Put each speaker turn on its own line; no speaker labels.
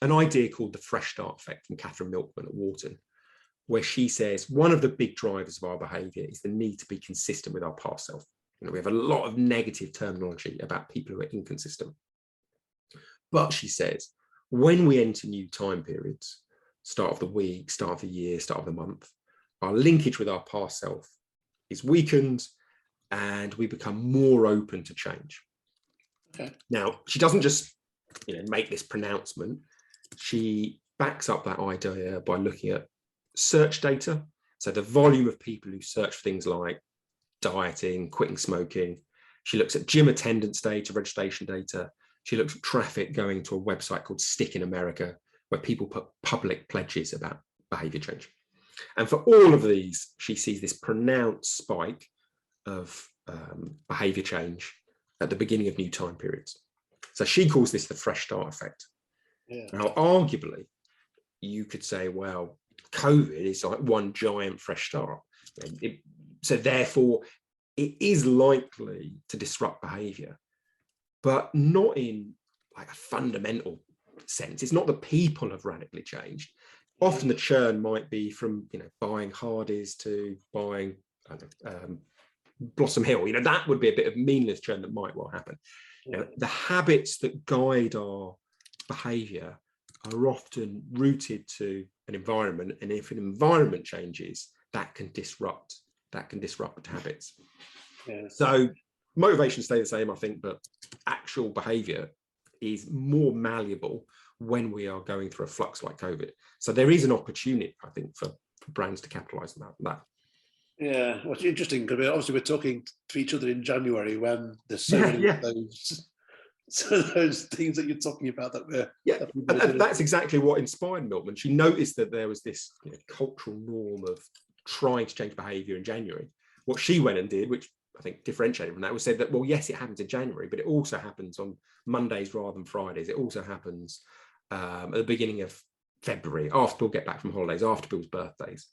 an idea called the fresh start effect from Catherine Milkman at Wharton, where she says one of the big drivers of our behaviour is the need to be consistent with our past self. We have a lot of negative terminology about people who are inconsistent. But she says, when we enter new time periods, start of the week, start of the year, start of the month, our linkage with our past self is weakened and we become more open to change.
Okay.
Now, she doesn't just make this pronouncement. She backs up that idea by looking at search data. So the volume of people who search for things like dieting, quitting smoking. She looks at gym attendance data, registration data. She looks at traffic going to a website called Stick in America, where people put public pledges about behavior change. And for all of these, she sees this pronounced spike of behavior change at the beginning of new time periods. So she calls this the fresh start effect.
Yeah.
Now, arguably, you could say, well, COVID is like one giant fresh start. So therefore, it is likely to disrupt behavior, but not in like a fundamental sense. It's not that people have radically changed. Often the churn might be from buying Hardee's to buying Blossom Hill. That would be a bit of meaningless churn that might well happen. The habits that guide our behavior are often rooted to an environment, and if an environment changes, that can disrupt habits.
Yeah.
So motivations stay the same, I think, but actual behavior is more malleable when we are going through a flux like COVID. So there is an opportunity, I think, for brands to capitalize on that.
Yeah, well, it's interesting because obviously we're talking to each other in January when there's so many of those things that you're talking about that we're
and that's exactly what inspired Milkman. She noticed that there was this cultural norm of trying to change behavior in January. What she went and did, which I think differentiated from that, was said that, well, yes, it happens in January, but it also happens on Mondays rather than Fridays. It also happens at the beginning of February, after people get back from holidays, after people's birthdays.